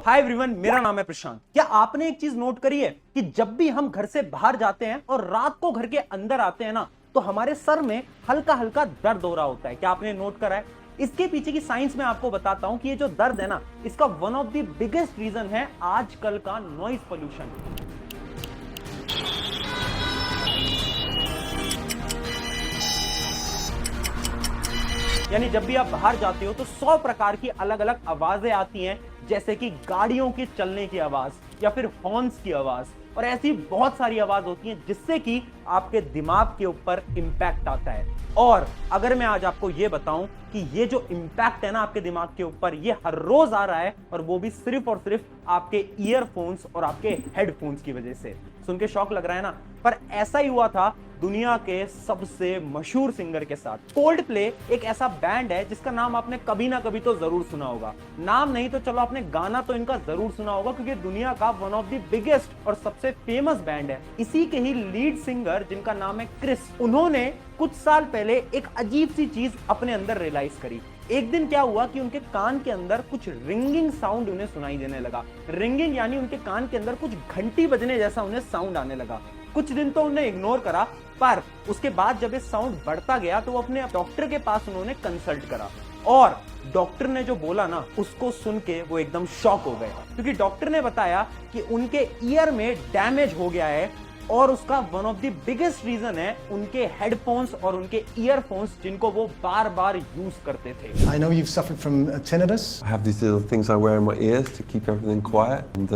Hi everyone, मेरा नाम है प्रशांत। क्या आपने एक चीज नोट करी है कि जब भी हम घर से बाहर जाते हैं और रात को घर के अंदर आते हैं ना, तो हमारे सर में हल्का हल्का दर्द हो रहा होता है। क्या आपने नोट करा है? इसके पीछे की साइंस में आपको बताता हूं कि ये जो दर्द है ना, इसका one of the biggest reason है आजकल का नॉइज पोल्यूशन। यानी जब भी आप बाहर जाते हो तो 100 प्रकार की अलग अलग आवाजें आती हैं, जैसे कि गाड़ियों के चलने की आवाज या फिर हॉर्न्स की आवाज, और ऐसी बहुत सारी आवाज होती हैं जिससे कि आपके दिमाग के ऊपर इंपैक्ट आता है। और अगर मैं आज आपको ये बताऊं कि ये जो इंपैक्ट है ना आपके दिमाग के ऊपर, ये हर रोज आ रहा है, और वो भी सिर्फ और सिर्फ आपके ईयरफोन्स और आपके हेडफोन्स की वजह से। सुन के शौक लग रहा है ना, पर ऐसा ही हुआ था दुनिया के सबसे मशहूर सिंगर के साथ। कोल्डप्ले एक ऐसा बैंड है जिसका नाम आपने कभी ना कभी तो जरूर सुना होगा। नाम नहीं तो चलो आपने गाना तो इनका जरूर सुना होगा, क्योंकि दुनिया का वन ऑफ द बिगेस्ट और सबसे फेमस बैंड है। इसी के ही लीड सिंगर जिनका नाम है क्रिस, उन्होंने कुछ साल पहले एक अजीब सी चीज अपने अंदर रियलाइज करी। एक दिन क्या हुआ कि उनके कान के अंदर कुछ रिंगिंग साउंड उन्हें सुनाई देने लगा। रिंगिंग यानी उनके कान के अंदर कुछ घंटी बजने जैसा उन्हें साउंड आने लगा। कुछ दिन तो उन्हें इग्नोर करा, पर उसके बाद जब ये साउंड बढ़ता गया तो वो अपने डॉक्टर के पास उन्होंने कंसल्ट करा, और डॉक्टर ने जो बोला ना, उसको सुन के वो एकदम शॉक हो गए, क्योंकि डॉक्टर ने बताया कि उनके ईयर में डैमेज हो गया है, और उसका one of the biggest reason है उनके हेडफोन्स और उनके ईयरफोन्स, जिनको वो बार बार यूज करते थे। I know you've suffered from tinnitus. I have these little things I wear in my ears to keep everything quiet and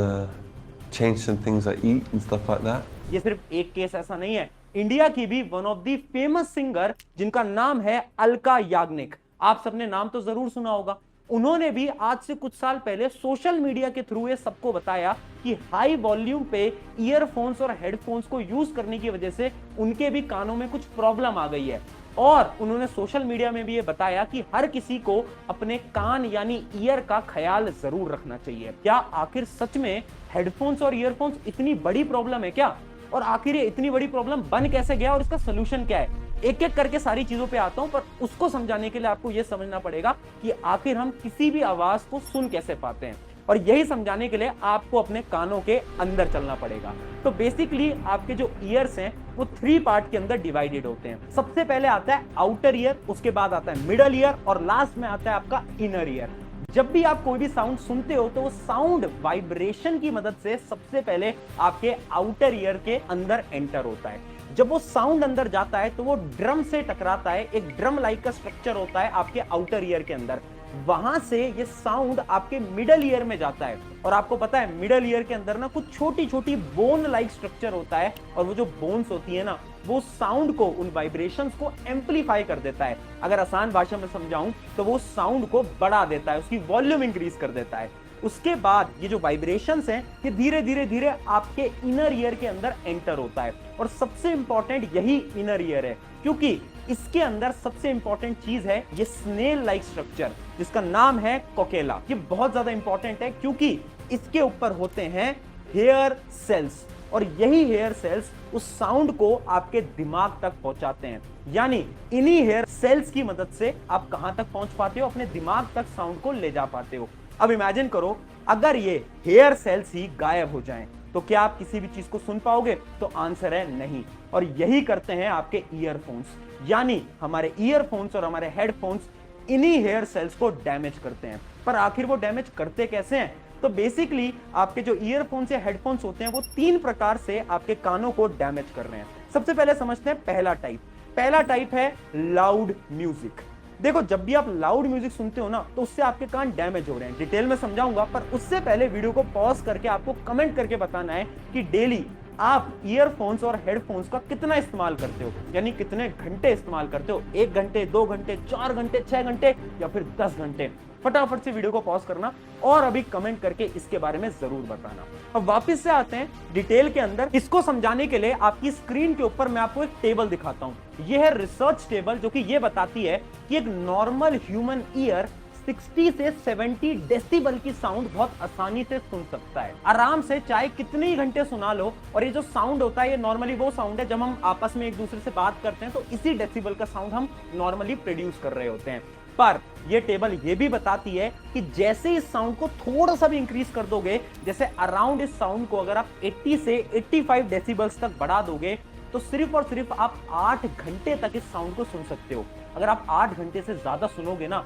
change some things I eat and stuff like that. ये सिर्फ एक case ऐसा नहीं है। India की भी one of the famous singer जिनका नाम है अलका याग्निक, आप सबने नाम तो जरूर सुना होगा। उन्होंने भी आज से कुछ साल पहले सोशल मीडिया के थ्रू ये सबको बताया कि हाई वॉल्यूम पे ईयरफोन्स और हेडफोन्स को यूज करने की वजह से उनके भी कानों में कुछ प्रॉब्लम आ गई है। और उन्होंने सोशल मीडिया में भी ये बताया कि हर किसी को अपने कान यानी ईयर का ख्याल जरूर रखना चाहिए। क्या आखिर सच में हेडफोन्स और ईयरफोन्स इतनी बड़ी प्रॉब्लम है क्या? और आखिर ये इतनी बड़ी प्रॉब्लम बन कैसे गया और इसका सोल्यूशन क्या है? एक एक करके सारी चीजों पे आता हूं, पर उसको समझाने के लिए आपको यह समझना पड़ेगा कि आखिर हम किसी भी आवाज को सुन कैसे पाते हैं, और यही समझाने के लिए आपको अपने कानों के अंदर चलना पड़ेगा। तो बेसिकली आपके जो ईयर्स हैं वो 3 पार्ट के अंदर डिवाइडेड होते हैं। सबसे पहले आता है आउटर ईयर, उसके बाद आता है मिडल ईयर, और लास्ट में आता है आपका इनर ईयर। जब भी आप कोई भी साउंड सुनते हो तो वो साउंड वाइब्रेशन की मदद से सबसे पहले आपके आउटर ईयर के अंदर एंटर होता है। जब वो साउंड अंदर जाता है तो वो ड्रम से टकराता है, एक ड्रम लाइक का स्ट्रक्चर होता है आपके आउटर ईयर के अंदर। वहां से ये साउंड आपके मिडल ईयर में जाता है, और आपको पता है मिडल ईयर के अंदर ना कुछ छोटी छोटी बोन लाइक स्ट्रक्चर होता है, और वो जो बोन्स होती है ना, वो साउंड को, उन वाइब्रेशंस को एम्पलीफाई कर देता है। अगर आसान भाषा में समझाऊं तो वो साउंड को बढ़ा देता है, उसकी वॉल्यूम इंक्रीज कर देता है। उसके बाद ये जो वाइब्रेशंस हैं ये धीरे धीरे धीरे आपके इनर ईयर के अंदर एंटर होता है, और सबसे इंपॉर्टेंट यही इनर ईयर है, क्योंकि इसके अंदर सबसे इंपॉर्टेंट चीज है ये स्नेल लाइक स्ट्रक्चर, जिसका नाम है कोकेला। ये बहुत ज्यादा इंपॉर्टेंट है क्योंकि इसके ऊपर होते हैं हेयर सेल्स, और यही हेयर सेल्स उस साउंड को आपके दिमाग तक पहुंचाते हैं। यानी इन्हीं हेयर सेल्स की मदद से आप कहां तक पहुंच पाते हो? अपने दिमाग तक साउंड को ले जा पाते हो। अब इमेजिन करो, अगर ये हेयर सेल्स ही गायब हो जाएं, तो क्या आप किसी भी चीज को सुन पाओगे? तो आंसर है नहीं। और यही करते हैं आपके ईयरफोन्स, यानी हमारे ईयरफोन्स और हमारे हेडफोन्स इन्हीं हेयर सेल्स को डैमेज करते हैं। पर आखिर वो डैमेज करते कैसे हैं? तो बेसिकली आपके जो ईयरफोन्स या हेडफोन्स होते हैं वो 3 प्रकार से आपके कानों को डैमेज कर रहे हैं। सबसे पहले समझते हैं पहला टाइप। पहला टाइप है लाउड म्यूजिक। देखो, जब भी आप लाउड म्यूजिक सुनते हो ना, तो उससे आपके कान डैमेज हो रहे हैं। डिटेल में समझाऊंगा, पर उससे पहले वीडियो को पॉज करके आपको कमेंट करके बताना है कि डेली आप ईयरफोन्स और हेडफोन्स का कितना इस्तेमाल करते हो, यानी कितने घंटे इस्तेमाल करते हो। 1 घंटे, 2 घंटे, 4 घंटे, 6 घंटे या फिर 10 घंटे। फटाफट से वीडियो को पॉज करना और अभी कमेंट करके इसके बारे में जरूर बताना। अब वापस से आते हैं डिटेल के अंदर। इसको समझाने के लिए आपकी स्क्रीन के ऊपर मैं आपको एक टेबल दिखाता हूं। यह है रिसर्च टेबल, जो कि यह बताती है कि एक नॉर्मल ह्यूमन ईयर 60 से 70 डेसिबल की साउंड बहुत आसानी से सुन सकता है, आराम से, चाहे कितने ही घंटे सुना लो। और ये जो साउंड होता है ये नॉर्मली वो साउंड है जब हम आपस में एक दूसरे से बात करते हैं, तो इसी डेसिबल का साउंड हम नॉर्मली प्रोड्यूस कर रहे होते हैं। पर ये टेबल ये भी बताती है कि जैसे इस साउंड को थोड़ा सा भी इंक्रीज कर दोगे, जैसे अराउंड इस साउंड को अगर आप 80 से 85 डेसिबल्स तक बढ़ा दोगे, तो सिर्फ और सिर्फ आप 8 घंटे तक इस साउंड को सुन सकते हो। अगर आप 8 घंटे से ज्यादा सुनोगे ना,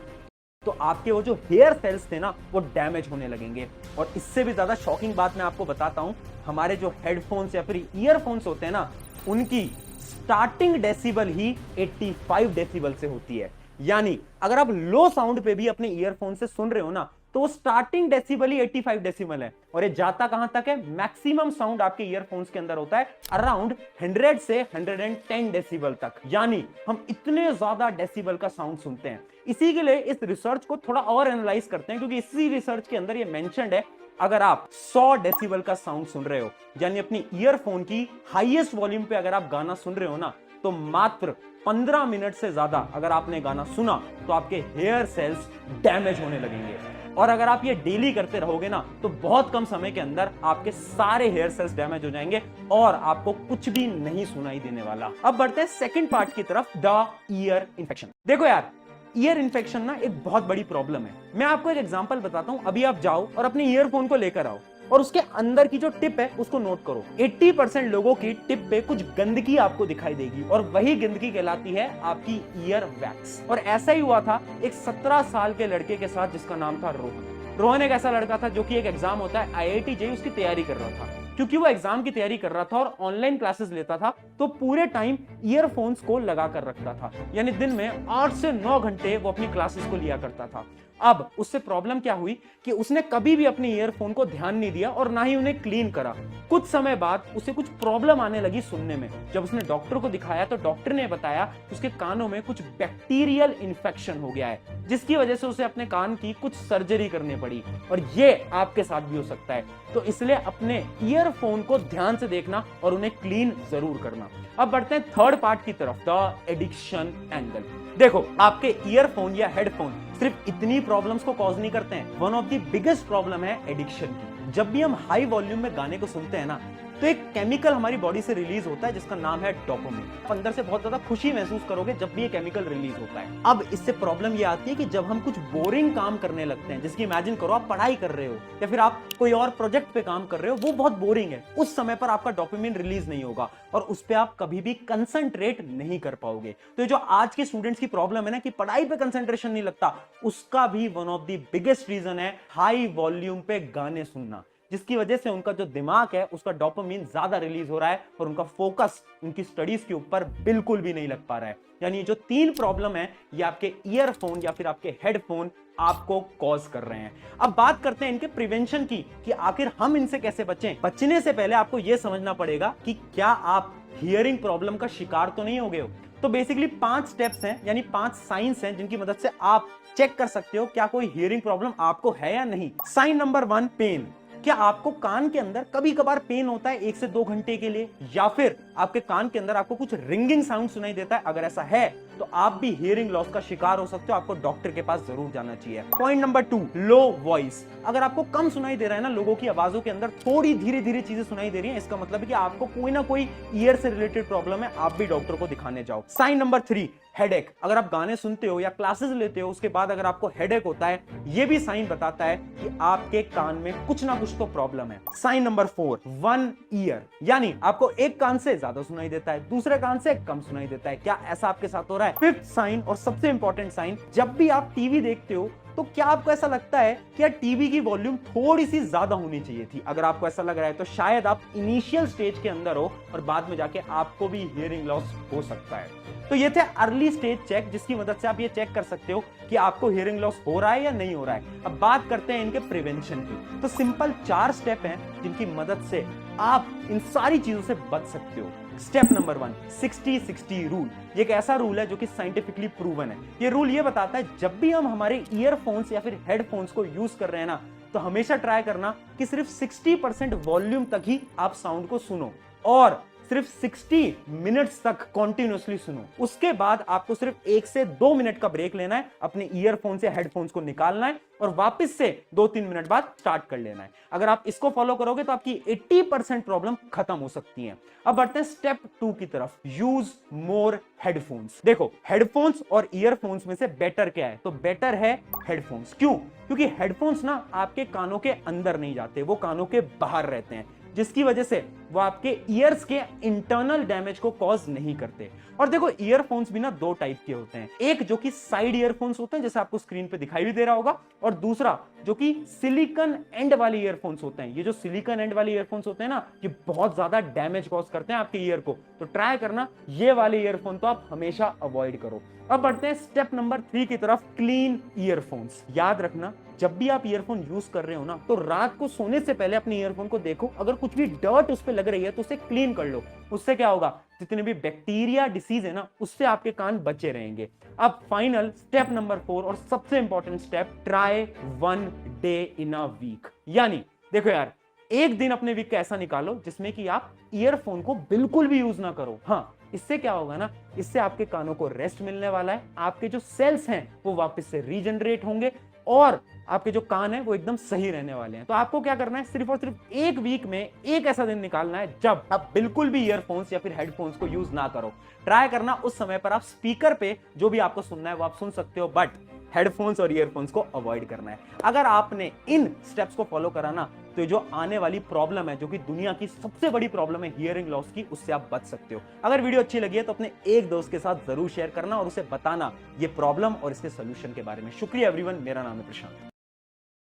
तो आपके वो जो हेयर सेल्स थे ना, वो डैमेज होने लगेंगे। और इससे भी ज्यादा शॉकिंग बात मैं आपको बताता हूं, हमारे जो हेडफोन्स या फिर ईयरफोन्स होते हैं ना, उनकी स्टार्टिंग डेसिबल ही 85 डेसिबल से होती है। यानी अगर आप लो साउंड पे भी अपने ईयरफोन से सुन रहे हो ना, तो वो स्टार्टिंग डेसिबल ही 85 डेसिबल है। और ये जाता कहां तक है? मैक्सिमम साउंड आपके ईयरफोन्स के अंदर होता है अराउंड 100 से 110 डेसिबल तक। यानी हम इतने ज्यादा डेसिबल का साउंड सुनते हैं। इसी के लिए इस रिसर्च को थोड़ा और एनालाइज करते हैं, क्योंकि इसी रिसर्च के अंदर ये मेंशन्ड है, अगर आप 100 डेसिबल का साउंड सुन रहे हो, यानी अपनी ईयरफोन की हाईएस्ट वॉल्यूम पे अगर आप गाना सुन रहे हो ना, तो मात्र 15 मिनट से ज्यादा अगर आपने गाना सुना, तो आपके हेयर सेल्स डैमेज होने लगेंगे। और अगर आप ये डेली करते रहोगे ना, तो बहुत कम समय के अंदर आपके सारे हेयर सेल्स डैमेज हो जाएंगे और आपको कुछ भी नहीं सुनाई देने वाला। अब बढ़ते हैं सेकंड पार्ट की तरफ, द ईयर इन्फेक्शन। देखो यार, ईयर इन्फेक्शन ना एक बहुत बड़ी प्रॉब्लम है। मैं आपको एक एग्जांपल बताता हूं। अभी आप जाओ और अपने ईयरफोन को लेकर आओ और उसके अंदर की जो टिप है उसको नोट करो। 80% लोगों की टिप पे कुछ गंदगी आपको दिखाई देगी, और वही गंदगी कहलाती है आपकी ईयर वैक्स। और ऐसा ही हुआ था एक 17 साल के लड़के के साथ, जिसका नाम था रोहन। रोहन एक ऐसा लड़का था जो कि एक एग्जाम होता है IIT JEE, उसकी तैयारी कर रहा था। क्योंकि वो एग्जाम की तैयारी कर रहा था और ऑनलाइन क्लासेस लेता था, तो पूरे टाइम ईयरफोन्स को लगा कर रखता था। यानी दिन में 8 से 9 घंटे वो अपनी क्लासेस को लिया करता था। अब उससे प्रॉब्लम क्या हुई कि उसने कभी भी अपने ईयरफोन को ध्यान नहीं दिया और ना ही उन्हें क्लीन करा। कुछ समय बाद उसे कुछ प्रॉब्लम आने लगी सुनने में। जब उसने डॉक्टर को दिखाया, तो डॉक्टर ने बताया कि उसके कानों में कुछ बैक्टीरियल इन्फेक्शन हो गया है, जिसकी वजह से उसे अपने कान की कुछ सर्जरी करनी पड़ी। और ये आपके साथ भी हो सकता है। तो इसलिए अपने ईयरफोन को ध्यान से देखना और उन्हें क्लीन जरूर करना। अब बढ़ते हैं थर्ड पार्ट की तरफ, द एडिक्शन एंगल। देखो, आपके ईयरफोन या हेडफोन सिर्फ इतनी प्रॉब्लम्स को कॉज नहीं करते हैं। One of the biggest problem है एडिक्शन की। जब भी हम हाई वॉल्यूम में गाने को सुनते हैं ना, तो एक केमिकल हमारी बॉडी से रिलीज होता है जिसका नाम है डोपामिन। अंदर से बहुत ज्यादा खुशी महसूस करोगे जब भी ये केमिकल रिलीज होता है। अब इससे प्रॉब्लम ये आती है कि जब हम कुछ बोरिंग काम करने लगते हैं, जिसकी इमेजिन करो आप पढ़ाई कर रहे हो या फिर आप कोई और प्रोजेक्ट पे काम कर रहे हो, वो बहुत बोरिंग है, उस समय पर आपका डोपामिन रिलीज नहीं होगा और उस पर आप कभी भी कंसंट्रेट नहीं कर पाओगे। तो ये जो आज के स्टूडेंट्स की प्रॉब्लम है ना कि पढ़ाई पे कंसंट्रेशन नहीं लगता, उसका भी one of the biggest reason है हाई वॉल्यूम पे गाने सुनना, जिसकी वजह से उनका जो दिमाग है उसका डोपामिन ज्यादा रिलीज हो रहा है और उनका फोकस उनकी स्टडीज के ऊपर बिल्कुल भी नहीं लग पा रहा है। यानी ये जो 3 प्रॉब्लम है, ये आपके ईयरफोन या फिर आपके हेडफोन आपको कॉज कर रहे हैं। अब बात करते हैं इनके प्रिवेंशन की कि आखिर हम इनसे कैसे बचें। बचने से पहले आपको यह समझना पड़ेगा कि क्या आप हियरिंग प्रॉब्लम का शिकार तो नहीं हो गए हो। तो बेसिकली 5 स्टेप्स हैं, यानी 5 साइंस हैं जिनकी मदद से आप चेक कर सकते हो क्या कोई हियरिंग प्रॉब्लम आपको है या नहीं। Sign number 1, pain. क्या आपको कान के अंदर कभी कभार पेन होता है 1 से 2 घंटे के लिए, या फिर आपके कान के अंदर आपको कुछ रिंगिंग साउंड सुनाई देता है? अगर ऐसा है तो आप भी हियरिंग लॉस का शिकार हो सकते हो, आपको डॉक्टर के पास जरूर जाना चाहिए। Point number 2, low voice. अगर आपको कम सुनाई दे रहा है ना, लोगों की आवाजों के अंदर थोड़ी धीरे धीरे चीजें सुनाई दे रही हैं, इसका मतलब है कि आपको कोई ना कोई ईयर से रिलेटेड प्रॉब्लम है, आप भी डॉक्टर को दिखाने जाओ। Sign number 3, headache. अगर आप गाने सुनते हो या क्लासेस लेते हो, उसके बाद अगर आपको हेडेक होता है, यह भी साइन बताता है कि आपके कान में कुछ ना कुछ तो प्रॉब्लम है। Sign number 4, one ear. यानी आपको एक कान से ज्यादा सुनाई देता है, दूसरे कान से कम सुनाई देता है। क्या ऐसा आपके साथ हो रहा है? फिफ्थ साइन और सबसे इंपॉर्टेंट साइन, जब भी आप टीवी देखते हो तो क्या आपको ऐसा लगता है कि यार टीवी की वॉल्यूम थोड़ी सी ज्यादा होनी चाहिए थी? अगर आपको ऐसा लग रहा है तो शायद आप इनिशियल स्टेज के अंदर हो और बाद में जाके आपको भी हियरिंग लॉस हो सकता है। तो ये थे अर्ली स्टेज चेक, जिसकी मदद से आप ये चेक कर सकते हो कि आपको हियरिंग लॉस हो रहा है या नहीं हो रहा है। अब बात करते हैं इनके प्रिवेंशन की। तो सिंपल 4 स्टेप हैं जिनकी मदद से आप इन सारी चीजों से बच सकते हो। Step number 1, 60-60 rule. ये एक ऐसा रूल है जो कि साइंटिफिकली प्रूवन है। ये रूल ये बताता है जब भी हम हमारे ईयरफोन्स या फिर हेडफोन्स को यूज कर रहे हैं ना, तो हमेशा ट्राई करना कि सिर्फ 60% वॉल्यूम तक ही आप साउंड को सुनो और सिर्फ 60 मिनट्स तक कॉन्टिन्यूसली सुनो। उसके बाद आपको सिर्फ 1 से 2 मिनट का ब्रेक लेना है, अपने ईयरफोन से हेडफोन्स को निकालना है और वापस से 2-3 मिनट बाद स्टार्ट कर लेना है। अगर आप इसको फॉलो करोगे तो आपकी 80% प्रॉब्लम खत्म हो सकती है। अब बढ़ते हैं स्टेप 2 की तरफ, यूज मोर हेडफोन्स। देखो, हेडफोन्स और ईयरफोन्स में से बेटर क्या है? तो बेटर है हेडफोन्स। क्यों? क्योंकि हेडफोन्स ना आपके कानों के अंदर नहीं जाते, वो कानों के बाहर रहते हैं, जिसकी वजह से वो आपके ईयर्स के इंटरनल डैमेज को कॉज नहीं करते। और देखो, ईयरफोन्स भी ना 2 टाइप के होते हैं, एक जो कि साइड ईयरफोन्स होते हैं जैसे आपको स्क्रीन पे दिखाई भी दे रहा होगा, और दूसरा जो कि सिलिकॉन एंड वाले ईयरफोन्स होते हैं। ये जो सिलिकॉन एंड वाले ईयरफोन्स होते हैं ना, ये बहुत ज्यादा डैमेज कॉज करते हैं आपके ईयर को, तो ट्राई करना ये वाले ईयरफोन तो आप हमेशा अवॉइड करो। अब बढ़ते हैं स्टेप नंबर 3 की तरफ, क्लीन ईयरफोन्स। याद रखना, जब भी आप ईयरफोन यूज कर रहे हो ना, तो रात को सोने से पहले अपने ईयरफोन को देखो, अगर कुछ भी डर्ट उस पे लग रही है तो उसे क्लीन कर लो। उससे क्या होगा, जितने भी बैक्टीरिया डिसीज है ना, उससे आपके कान बचे रहेंगे। अब फाइनल स्टेप नंबर 4 और सबसे important step, try 1 day in a week. यानी देखो यार, एक दिन अपने वीक का ऐसा निकालो जिसमें कि आप ईयरफोन को बिल्कुल भी यूज ना करो। हाँ, इससे क्या होगा ना, इससे आपके कानों को रेस्ट मिलने वाला है, आपके जो सेल्स हैं वो वापस से रीजनरेट होंगे और आपके जो कान है वो एकदम सही रहने वाले हैं। तो आपको क्या करना है, सिर्फ और सिर्फ एक वीक में एक ऐसा दिन निकालना है जब आप बिल्कुल भी ईयरफोन्स या फिर हेडफोन्स को यूज ना करो। ट्राई करना उस समय पर आप स्पीकर पे जो भी आपको सुनना है वो आप सुन सकते हो, बट हेडफोन्स और ईयरफोन्स को अवॉइड करना है। अगर आपने इन स्टेप्स को फॉलो करा ना, तो जो आने वाली प्रॉब्लम है, जो कि दुनिया की सबसे बड़ी प्रॉब्लम है हियरिंग लॉस की, उससे आप बच सकते हो। अगर वीडियो अच्छी लगी है तो अपने एक दोस्त के साथ जरूर शेयर करना और उसे बताना ये प्रॉब्लम और इसके सोल्यूशन के बारे में। शुक्रिया एवरीवन, मेरा नाम है प्रशांत।